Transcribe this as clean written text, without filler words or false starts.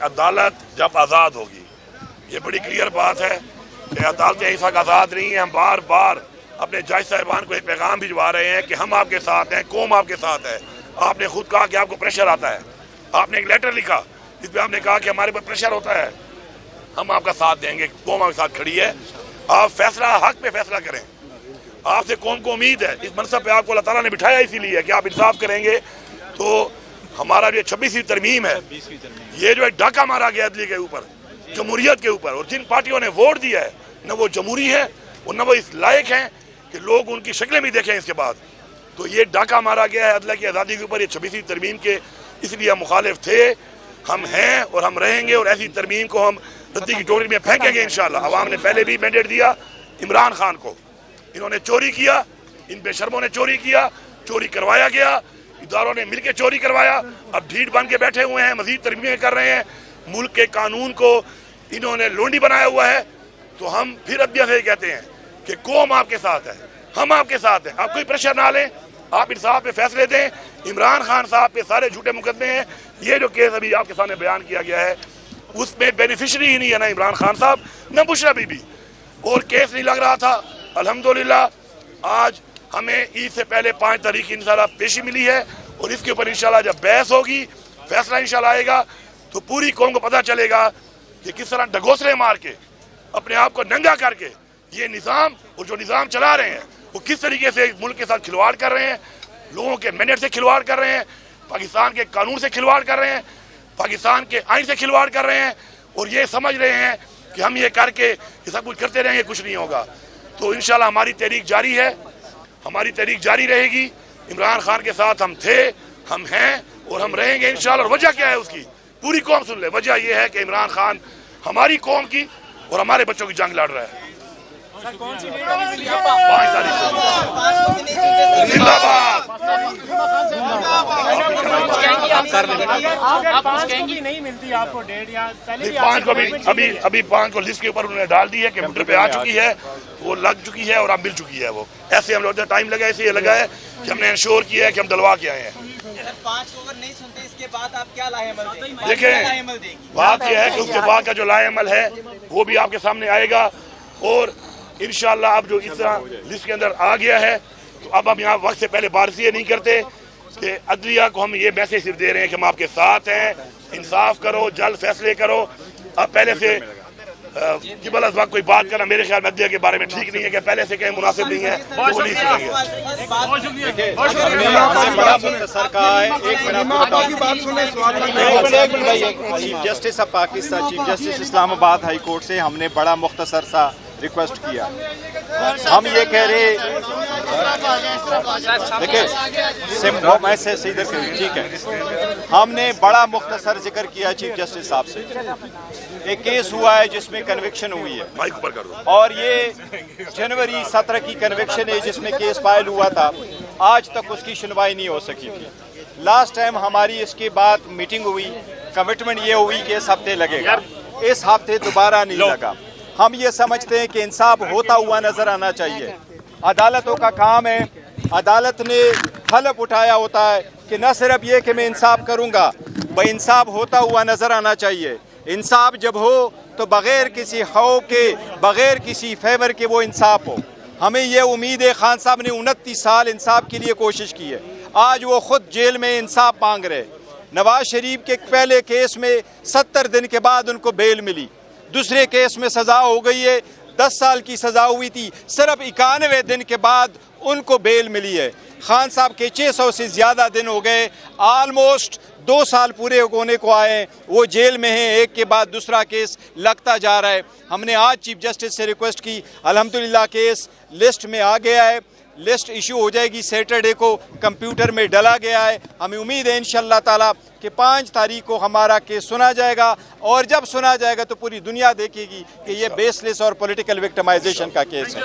अदालत जब आज़ाद होगी, ये बड़ी क्लियर बात है कि अदालतें इस वक्त आज़ाद नहीं हैं। हम बार बार अपने जज साहिबान को एक पैगाम भिजवा रहे हैं कि हम आपके साथ हैं, कौम आपके साथ है। आपने खुद कहा कि आपको प्रेशर आता है, आपने एक लेटर लिखा जिसमें आपने कहा कि हमारे पर प्रेशर होता है, हम आपका साथ देंगे, कौम आपके साथ खड़ी है। आप फैसला हक पे फैसला करें। आपसे कौम को उम्मीद है, इस मनसब पे आपको अल्लाह ताला ने बिठाया इसीलिए कि आप इंसाफ करेंगे। तो हमारा जो 26वीं तरमीम है, ये जो एक डाका मारा गया अदली के ऊपर, जमहूरियत के ऊपर, और जिन पार्टियों ने वोट दिया है न वो जमहूरी है और न वो इस लायक हैं कि लोग उनकी शक्लें भी देखें इसके बाद। तो ये डाका मारा गया है अदला की आज़ादी के ऊपर, ये 26वीं तरमीम के, इसलिए हम मुखालिफ थे, हम हैं और हम रहेंगे। और ऐसी तरमीम को हम रद्दी की टोकरी में फेंकेंगे इंशाअल्लाह। अवाम ने पहले भी मैंडेट दिया इमरान खान को, इन्होंने चोरी किया, इन बेशर्मों ने चोरी किया, चोरी करवाया गया, इदारों ने मिलकर चोरी करवाया, अब ढीठ बन के बैठे हुए हैं, मजीद तरमीमें कर रहे हैं। मुल्क के कानून को इन्होंने लोंडी बनाया हुआ है। तो हम फिर अदिया से कहते हैं कि कौम आपके साथ है, हम आपके साथ हैं। आप कोई प्रेशर ना लें, आप इंसाफ पे फैसले दें। इमरान खान साहब पे सारे झूठे मुकदमे हैं। ये जो केस अभी आपके सामने बयान किया गया है, उसमें बेनिफिशरी ही नहीं है ना इमरान खान साहब न बुशरा बीबी, और केस नहीं लग रहा था। अल्हम्दुलिल्लाह आज हमें ईद से पहले 5 तारीख की इंशाल्लाह पेशी मिली है, और इसके ऊपर इंशाल्लाह जब बहस होगी, फैसला इंशाल्लाह आएगा, तो पूरी कौम को पता चलेगा कि किस तरह डगोसले मार के अपने आप को नंगा करके ये निज़ाम और जो निज़ाम चला रहे हैं वो किस तरीके से मुल्क के साथ खिलवाड़ कर रहे हैं, लोगों के मैंडेट से खिलवाड़ कर रहे हैं, पाकिस्तान के कानून से खिलवाड़ कर रहे हैं, पाकिस्तान के आइन से खिलवाड़ कर रहे हैं, और ये समझ रहे हैं कि हम ये करके ये सब कुछ करते रहेंगे, कुछ नहीं होगा। तो इंशाल्लाह हमारी तहरीक जारी है, हमारी तहरीक जारी रहेगी। इमरान खान के साथ हम थे, हम हैं और हम रहेंगे इंशाल्लाह। और वजह क्या है उसकी पूरी कौम सुन ले। वजह यह है कि इमरान खान हमारी कौम की और हमारे बच्चों की जंग लड़ रहा है। 5 तारीख को जिंदाबाद। नहीं मिलती आपको डेट या पहले 5 को भी अभी 5 को लिस्ट के ऊपर उन्होंने डाल दी है, कंप्यूटर पे आ चुकी है, वो लग चुकी है और अब मिल चुकी है। वो ऐसे हम लोग टाइम लगा, ऐसे लगा है कि हमने इंश्योर किया है कि हम डलवा के आए हैं। 5 को अगर नहीं सुनते इसके बाद आप क्या लाएअमल देंगे? देखें बात यह है कि उसके बाद का जो लाएअमल है वो भी आपके सामने आएगा, और इंशाल्लाह अब जो इस तरह लिस्ट के अंदर आ गया है, तो अब हम यहाँ वक्त से पहले बारिश ये नहीं करते कि अदलिया को हम ये मैसेज सिर्फ दे रहे हैं कि हम आपके साथ हैं, इंसाफ करो, जल्द फैसले करो। अब पहले से किबल अज़ वक्त कोई बात करना मेरे ख्याल में अदलिया के बारे में ठीक नहीं है, कि पहले से कहीं मुनासिब नहीं है, तो वो नहीं सुनेंगे। Chief justice of Pakistan, chief justice Islamabad high court से हमने बड़ा मुख्तसर सा रिक्वेस्ट किया। हम ये कह रहे, देखिए मैं से सीधे ठीक है, हमने बड़ा मुख्तसर जिक्र किया चीफ जस्टिस साहब से। एक केस हुआ है जिसमें कन्विक्शन हुई है, और ये जनवरी 17 की कन्विक्शन है जिसमें केस फाइल हुआ था, आज तक उसकी सुनवाई नहीं हो सकी थी। लास्ट टाइम हमारी इसके बाद मीटिंग हुई, कमिटमेंट ये हुई कि इस हफ्ते लगेगा, इस हफ्ते दोबारा नहीं लगा। हम ये समझते हैं कि इंसाफ होता हुआ नजर आना चाहिए। अदालतों का काम है, अदालत ने हलफ उठाया होता है कि न सिर्फ ये कि मैं इंसाफ करूंगा, भाई इंसाफ होता हुआ नजर आना चाहिए। इंसाफ जब हो तो बगैर किसी खौफ के, बगैर किसी फेवर के वो इंसाफ हो। हमें ये उम्मीद है, खान साहब ने 29 साल इंसाफ के लिए कोशिश की है, आज वो खुद जेल में इंसाफ मांग रहे। नवाज शरीफ के पहले केस में 70 दिन के बाद उनको बेल मिली, दूसरे केस में सजा हो गई है, 10 साल की सजा हुई थी, सिर्फ 91 दिन के बाद उनको बेल मिली है। खान साहब के 600 से ज़्यादा दिन हो गए, ऑलमोस्ट 2 साल पूरे होने को आए, वो जेल में हैं, एक के बाद दूसरा केस लगता जा रहा है। हमने आज चीफ जस्टिस से रिक्वेस्ट की, अल्हम्दुलिल्लाह केस लिस्ट में आ गया है, लिस्ट इशू हो जाएगी, सैटरडे को कंप्यूटर में डला गया है। हमें उम्मीद है इंशाअल्लाह ताला कि 5 तारीख को हमारा केस सुना जाएगा, और जब सुना जाएगा तो पूरी दुनिया देखेगी कि ये बेसलेस और पॉलिटिकल विक्टिमाइजेशन का केस है।